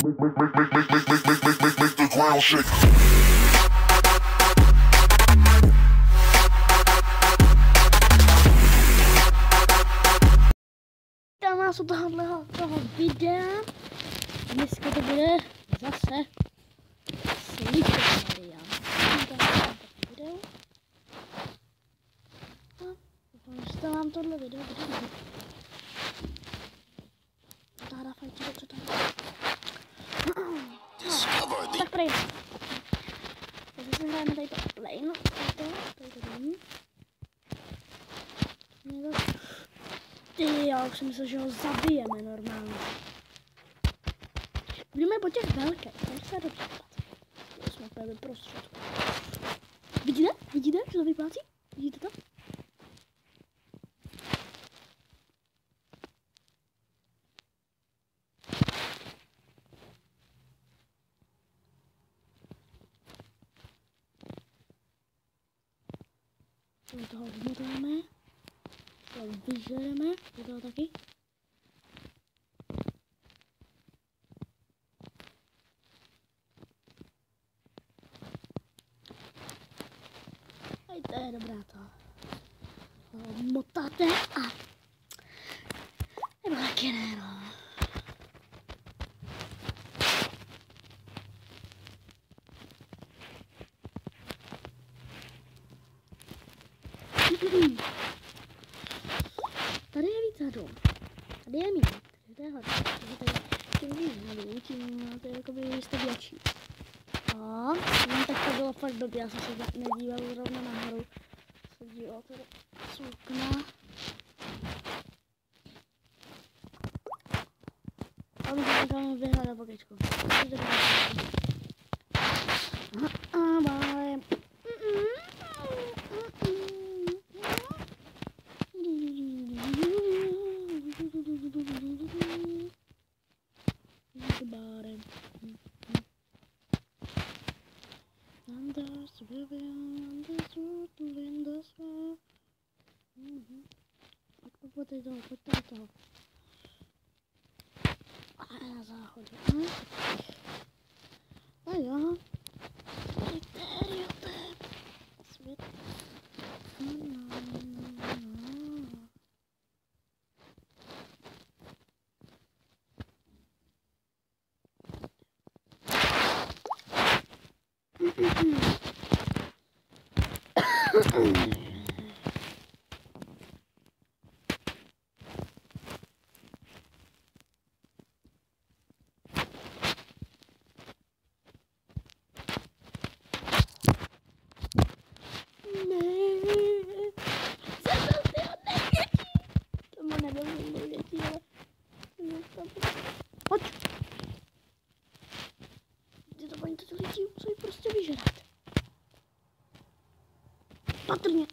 Make the ground shake. Vítám vás u toho videa. Dneska to bude zase Sliteria. Video. A doufám, že vám tohle video bude líbit. Táda fajčí, dobře to. Tak prejde. Takže si hrajeme tady to plane. Tady není. Ty, já už jsem myslel, že ho zabijeme normálně. Budeme po těch velkých, tam se dobře vyplácí. To jsme úplně prostředku. Vidíte? Vidíte, že to vyplácí? Vidíte to? Do toho vmutujeme. To vyžereme. Do toho taky. Hej, to je dobrá to. Motáte a... Nebo taky ne, no. Tady je víc hadů. Tady je míň. Tady je hlavně. Tady je tím to je jakoby stavěčí. A tak to bylo fakt blbě, já jsem se nedíval zrovna nahoru. Se díval tady z okna. A my se tam vyhrát na pokečku. Bye. Pojď toho. A na záchodě. A jo. Sliteria, to je svět. Pojď. Tyto paní to lidi musí prostě vyžrat. Patrně.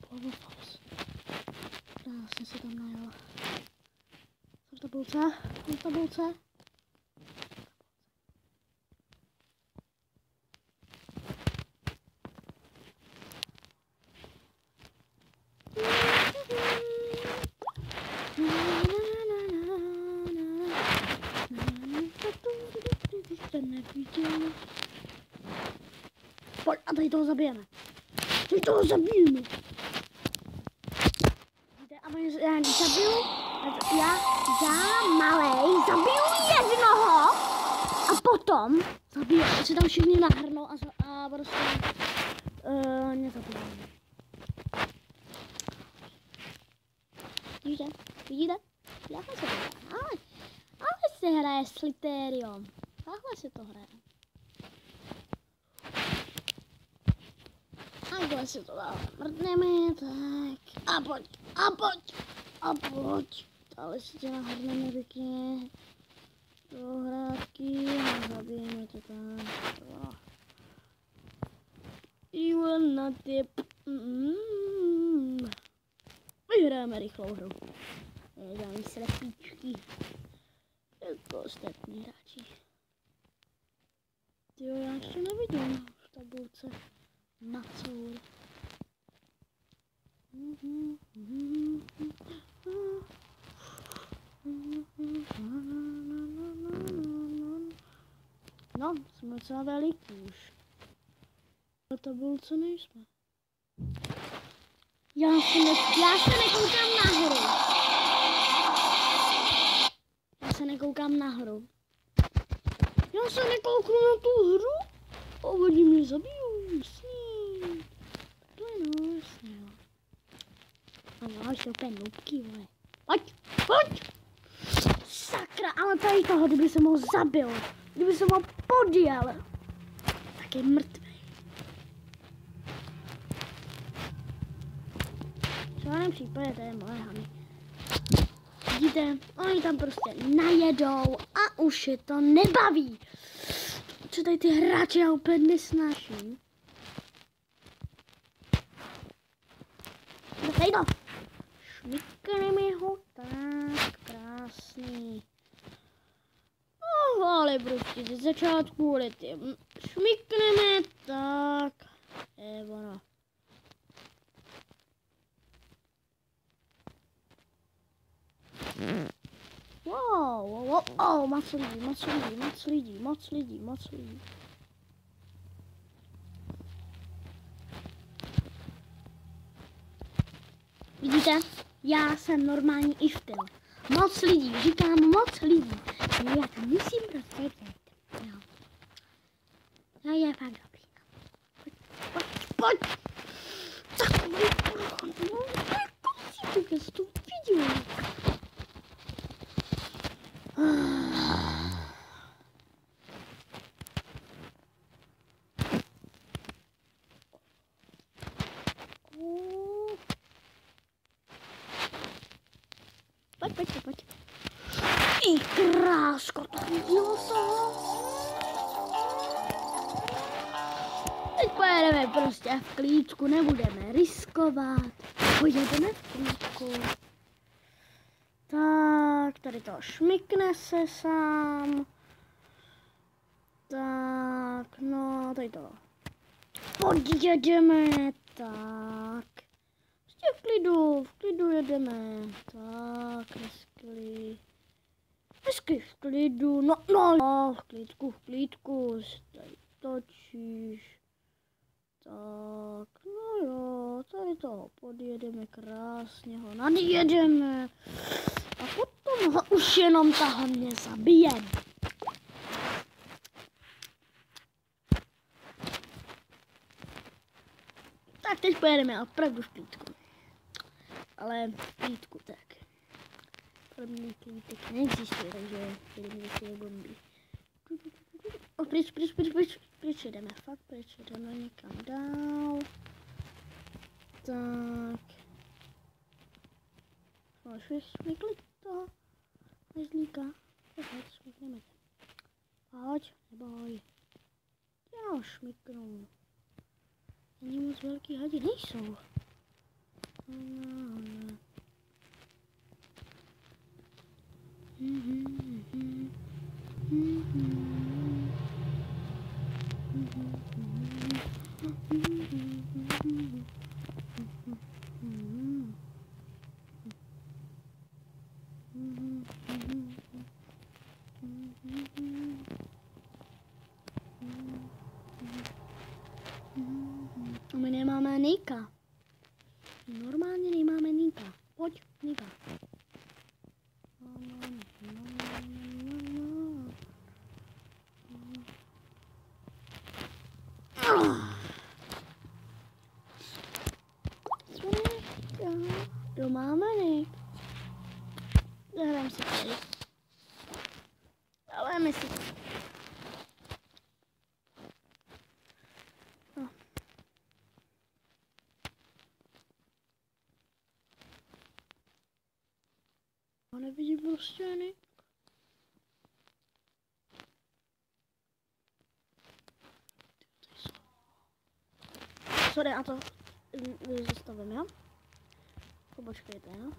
To bylo falus. Krásně se tam najela. Co v tabulce? Co v tabulce? Pojď a tady toho zabijeme. Tady toho zabijeme. A já když zabiju, já malej zabiju jednoho a potom zabiju, a se tam všichni nahrnou a prostě nezabijeme. Vidíte? Takhle se to hraje. Ale se hraje Sliterio. Takhle se to hraje. Takhle se to dá. Mrdneme, tak. A pojď. Dále si tě nahrneme pěkně. Do hrádky. Zabijeme tě tam. You will not dip. Vyhráme rychlou hru. Dáme slepíčky. Jako ostatní hráči. Jo, já ještě nevidím v tabulce Macour. No, jsme docela veliký už. To bylo, co nejsme. Já se nekoukám nahoru. Já se nekoukám nahoru. Já se nekouknu na tu hru. A oni mě zabijou, jasný. To je no, jasný, jo. Ano, jsou úplně noobky, vole. Pojď. Sakra, ale tady toho, kdyby se ho zabil, kdyby se ho podjel, tak je mrtvý. V žádném případě to je moje hany. Vidíte, oni tam prostě najedou a už je to nebaví. Co tady ty hráči já úplně nesnáším. Tady to. Šmikneme ho, tak krásný. Ale prostě ze začátku lety. Šmikneme, tak. Je ono. Wow, moc lidí. Vidíte? Já jsem normální i styl. Moc lidí, říkám moc lidí. Já to musím prostě vzít. Jo. Já je fakt dobrý. Pojď. Takový já jsem to viděl. Pojď. I krásko, to vidělo to. Teď pojedeme prostě v klíčku, nebudeme riskovat. Pojedeme v klíčku. Tak, tady to šmikne se sám. Tak, no, tady to. Podjedeme, tak. V klidu jedeme. Tak, hezky v klidu, no, v klidku, tady točíš. Tak, no jo, tady to podjedeme krásně, ho nadjedeme. A potom ho už jenom tahomně zabijeme. Tak teď pojedeme opravdu v klídku. Ale v klídku tak. Pro mě klídek neexistuje, takže jedeme do té bomby. Pryč jdeme, fakt pryč jdeme někam dál. Tak. Šmykli toho nezlíka. Šmykneme se. Pojď, neboj. Já šmyknu. Ani moc velký hadi nejsou. My nemáme Nika. Normálně nemáme Nika. Pojď, Nika. To máme Nik. Zahrám si tady. Dáváme si to. Nevidím prostě Nik. Sorry, a to zastavím, jo? Počkejte, jo?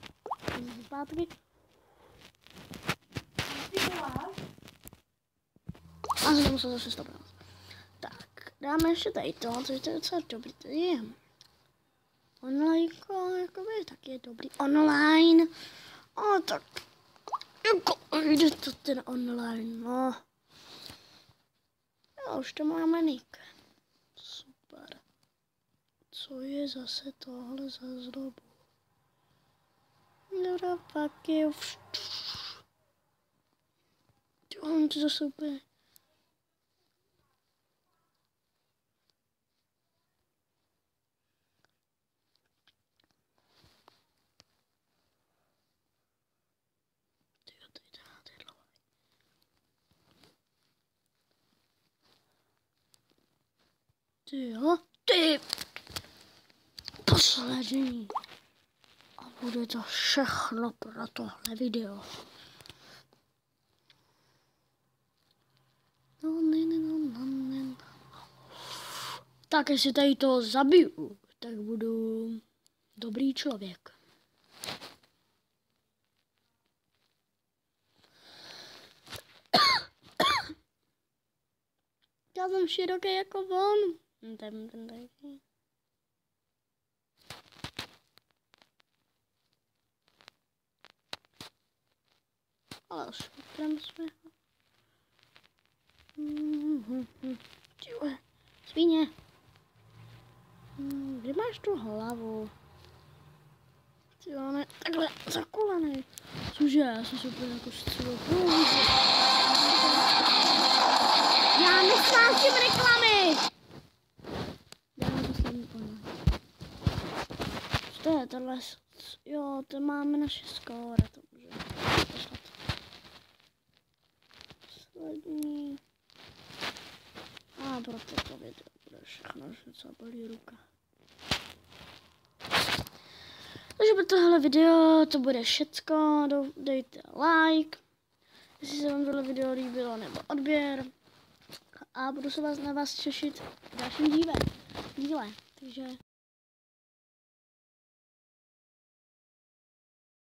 Zpátky. A znovu se zase stopnout. Tak, dáme ještě tady to, což je docela dobrý, to je. Online, jakoby, tak je dobrý. Online. A tak, jako jde to ten online, no. A už to máme Nick. Super. Co je zase tohle za zlobu? No pak je... On to zase úplně... Jo, ty poslední. A bude to všechno pro tohle video. Tak jestli tady toho zabiju, tak budu dobrý člověk. Já jsem široký jako on. Ten taky. Ale šutrem jsme ho. Tyhle, svině. Kde máš tu hlavu? Tyhle, takhle zakulaný. Cože, já jsem si úplně jako střelil. Já nesnáším reklamy! Já to jsem nepoňal. Co to je tohle? Jo, to máme naše skóre, to můžeme poslat. Poslední. A proto to video bude všechno, že co bolí ruka. Takže pro tohle video to bude všecko, dejte like, jestli se vám tohle video líbilo, nebo odběr. A budu se na vás těšit v dalším díle. Takže